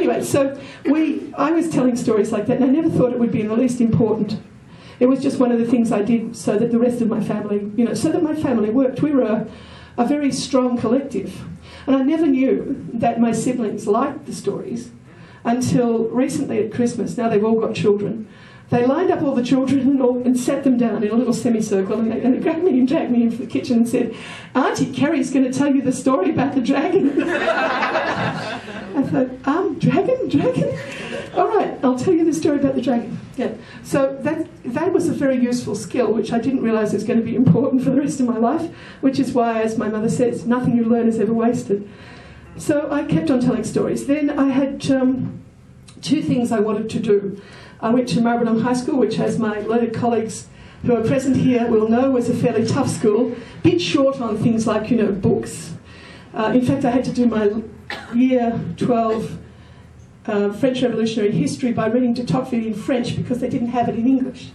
anyway, so I was telling stories like that, and I never thought it would be in the least important. It was just one of the things I did so that the rest of my family, so that my family worked. We were a very strong collective. And I never knew that my siblings liked the stories until recently at Christmas. Now they've all got children. They lined up all the children and sat them down in a little semicircle, and they grabbed me and dragged me into the kitchen and said, "Auntie Kerry's going to tell you the story about the dragon." I thought, dragon? All right, I'll tell you the story about the dragon. Yeah. So that was a very useful skill, which I didn't realise was going to be important for the rest of my life, which is why, as my mother says, nothing you learn is ever wasted. So I kept on telling stories. Then I had 2 things I wanted to do. I went to Maribyrnong High School, which, as my learned colleagues who are present here will know, was a fairly tough school, a bit short on things like, books. In fact, I had to do my Year 12 French Revolutionary History by reading de Tocqueville in French because they didn't have it in English,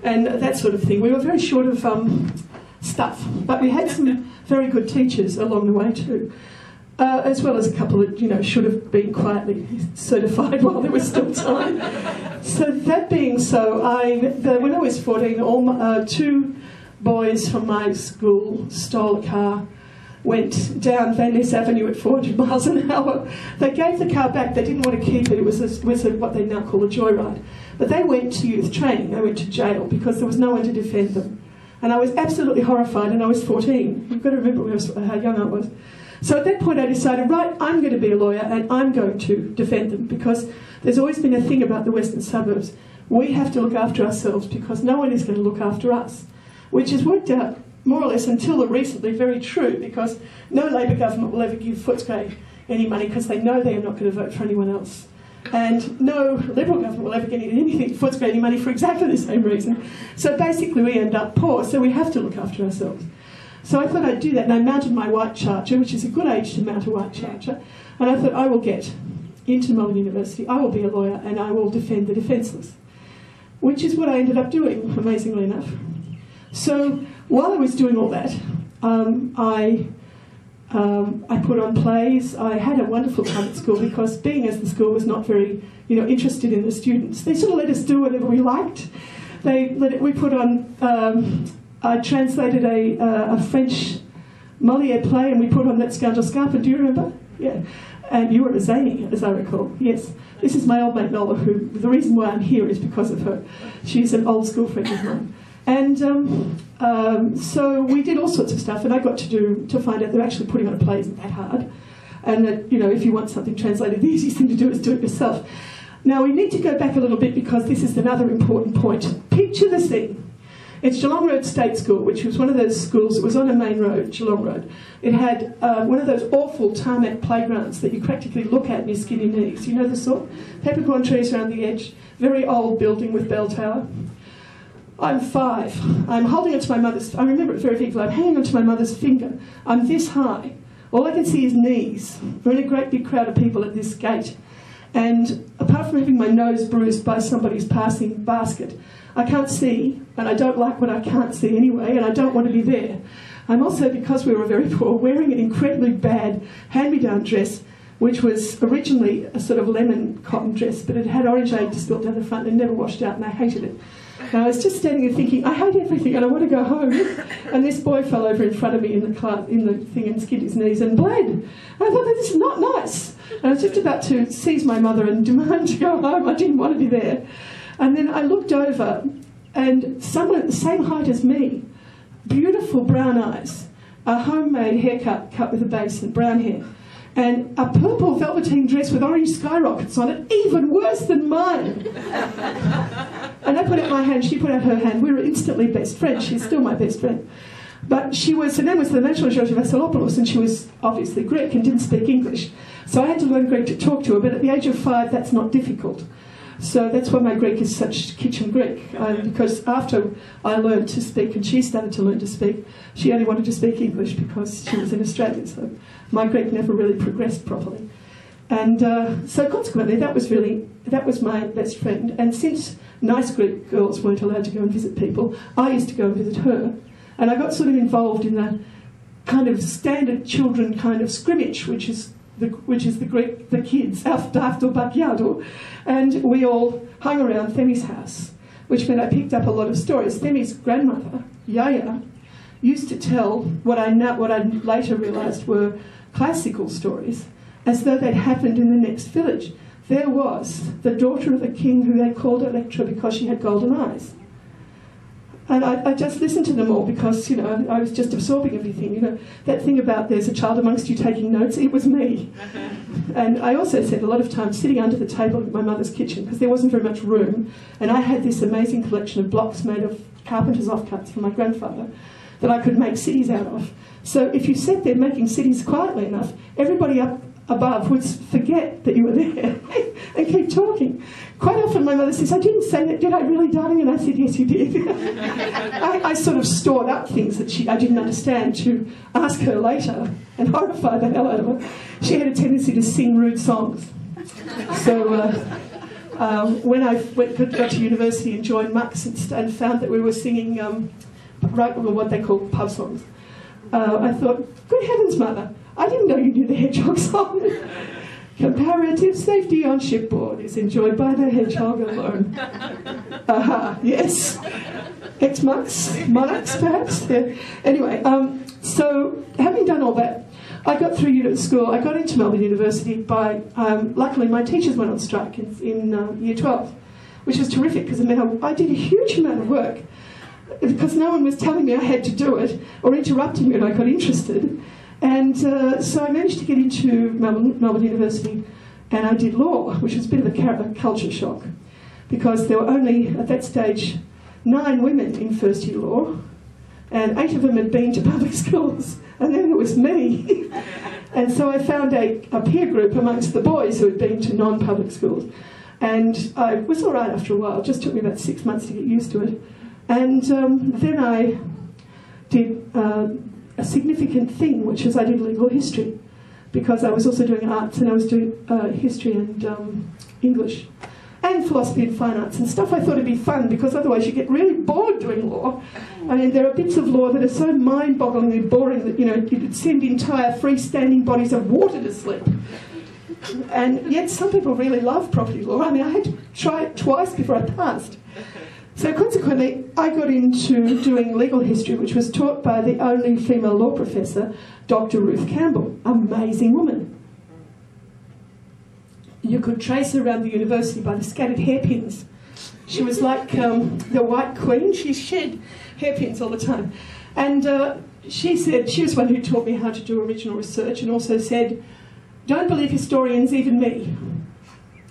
and that sort of thing. We were very short of stuff, but we had some very good teachers along the way too. As well as a couple that, should have been quietly certified while there was still time. So that being so, when I was 14, 2 boys from my school stole a car, went down Van Ness Avenue at 400 miles an hour. They gave the car back. They didn't want to keep it. It was what they now call a joyride. But they went to youth training. They went to jail because there was no one to defend them. And I was absolutely horrified, and I was 14. You've got to remember how young I was. So at that point I decided, right, I'm going to be a lawyer and I'm going to defend them, because there's always been a thing about the western suburbs. We have to look after ourselves because no one is going to look after us, which has worked out more or less until recently very true, because no Labor government will ever give Footscray any money because they know they are not going to vote for anyone else. And no Liberal government will ever get anything Footscray any money for exactly the same reason. So basically we end up poor, so we have to look after ourselves. So I thought I'd do that, and I mounted my white charger, which is a good age to mount a white charger, and I thought I will get into Melbourne University, I will be a lawyer, and I will defend the defenceless, which is what I ended up doing, amazingly enough. So while I was doing all that, I put on plays. I had a wonderful time at school because, being as the school was not very, interested in the students, they sort of let us do whatever we liked. We put on. I translated a French Moliere play, and we put on That Scoundrel Scarpa. Do you remember? Yeah. And you were a zany, as I recall. Yes. This is my old mate Nola, who, the reason why I'm here is because of her. She's an old school friend of mine. And so we did all sorts of stuff, and I got to find out that actually putting on a play isn't that hard. And that, if you want something translated, the easiest thing to do is do it yourself. Now, we need to go back a little bit because this is another important point. Picture the scene. It's Geelong Road State School, which was one of those schools that was on a main road, Geelong Road. It had one of those awful tarmac playgrounds that you practically look at and you skin your knees. You know the sort? Peppercorn trees around the edge, very old building with bell tower. I'm 5. I'm holding onto my mother's... I remember it very vividly. I'm hanging onto my mother's finger. I'm this high. All I can see is knees. We're in a great big crowd of people at this gate. And apart from having my nose bruised by somebody's passing basket, I can't see, and I don't like what I can't see anyway, and I don't want to be there. I'm also, because we were very poor, wearing an incredibly bad hand-me-down dress, which was originally a sort of lemon cotton dress, but it had orangeade spilt down the front and never washed out, and I hated it. And I was just standing there thinking, I hate everything and I want to go home. And this boy fell over in front of me in the class, in the thing, and skinned his knees and bled. And I thought, this is not nice. And I was just about to seize my mother and demand to go home. I didn't want to be there. And then I looked over, and someone at the same height as me, beautiful brown eyes, a homemade haircut cut with a basin, brown hair, and a purple velveteen dress with orange skyrockets on it, even worse than mine. And I put out my hand, she put out her hand. We were instantly best friends. She's still my best friend. But her name was the National Georgia Vassilopoulos, and she was obviously Greek and didn't speak English. So I had to learn Greek to talk to her, but at the age of 5, that's not difficult. So that's why my Greek is such kitchen Greek, because after I learned to speak and she started to learn to speak, she only wanted to speak English because she was in Australia, so my Greek never really progressed properly. And so consequently, that was my best friend. And since nice Greek girls weren't allowed to go and visit people, I used to go and visit her. And I got sort of involved in the kind of standard children kind of scrimmage, which is which is the Greek, the kids, after Bacchiado, and we all hung around Themi's house, which meant I picked up a lot of stories. Themi's grandmother, Yaya, used to tell what I later realised were classical stories, as though they'd happened in the next village. There was the daughter of a king who they called Electra because she had golden eyes. And I just listened to them all because, you know, I was just absorbing everything. You know, that thing about there's a child amongst you taking notes, it was me. And I also spent a lot of time sitting under the table in my mother's kitchen because there wasn't very much room. And I had this amazing collection of blocks made of carpenter's offcuts from my grandfather that I could make cities out of. So if you sat there making cities quietly enough, everybody up above would forget that you were there and keep talking. Quite often my mother says, I didn't say that, did I really, darling? And I said, yes, you did. I sort of stored up things that I didn't understand to ask her later and horrify the hell out of her. She had a tendency to sing rude songs. So when I got to university and joined Mux and found that we were singing what they call pub songs, I thought, good heavens, Mother, I didn't know you knew the Hedgehog song. Comparative safety on shipboard is enjoyed by the hedgehog alone. Aha, yes. Ex-monks, monarchs perhaps. Yeah. Anyway, so having done all that, I got through school. I got into Melbourne University by, luckily my teachers went on strike in year 12, which was terrific because it meant I did a huge amount of work because no one was telling me I had to do it or interrupting me when I got interested. And so I managed to get into Melbourne University and I did law, which was a bit of a culture shock because there were only, at that stage, 9 women in first year law and 8 of them had been to public schools and then there was me. And so I found a peer group amongst the boys who had been to non-public schools. And I was all right after a while, it just took me about 6 months to get used to it. And then I did a significant thing, which is I did legal history, because I was also doing arts and I was doing history and English and philosophy and fine arts and stuff I thought would be fun because otherwise you get really bored doing law. I mean, there are bits of law that are so mind-bogglingly boring that, you know, you could send entire freestanding bodies of water to sleep. And yet some people really love property law. I mean, I had to try it twice before I passed. So consequently, I got into doing legal history, which was taught by the only female law professor, Dr. Ruth Campbell, amazing woman. You could trace her around the university by the scattered hairpins. She was like the White Queen. She shed hairpins all the time. And she said, she was one who taught me how to do original research and also said, don't believe historians, even me.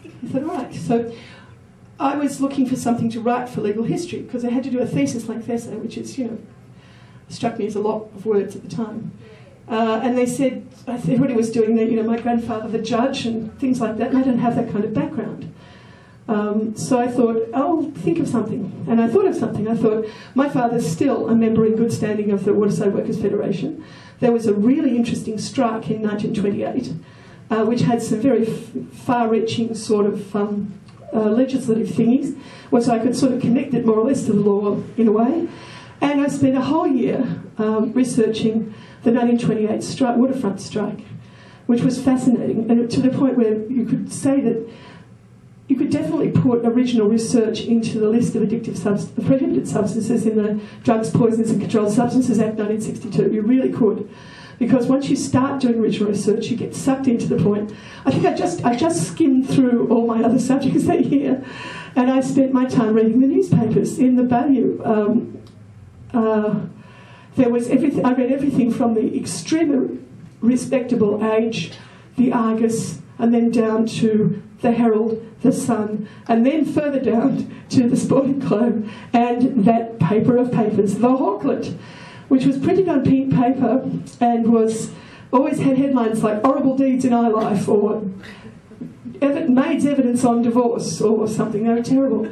I said, all right. So I was looking for something to write for legal history because I had to do a thesis-length essay, which is, you know, struck me as a lot of words at the time. And they said, everybody was doing that, you know, my grandfather, the judge, and things like that, and I don't have that kind of background. So I thought, I'll think of something. And I thought of something. I thought, my father's still a member in good standing of the Waterside Workers' Federation. There was a really interesting strike in 1928, which had some very far-reaching sort of legislative thingies, so I could sort of connect it more or less to the law in a way. And I spent a whole year researching the 1928 strike, waterfront strike, which was fascinating, and to the point where you could say that you could definitely put original research into the list of prohibited substances in the Drugs, Poisons and Controlled Substances Act 1962. You really could. Because once you start doing original research, you get sucked into the point. I think I just skimmed through all my other subjects that year, and I spent my time reading the newspapers in the Bayou. There was everything. I read everything from the extremely respectable Age, the Argus, and then down to the Herald, the Sun, and then further down to the Sporting Globe, and that paper of papers, the Hawklet, which was printed on pink paper and always had headlines like "Horrible Deeds in Our Life" or "Maid's Evidence on Divorce" or something. They were terrible.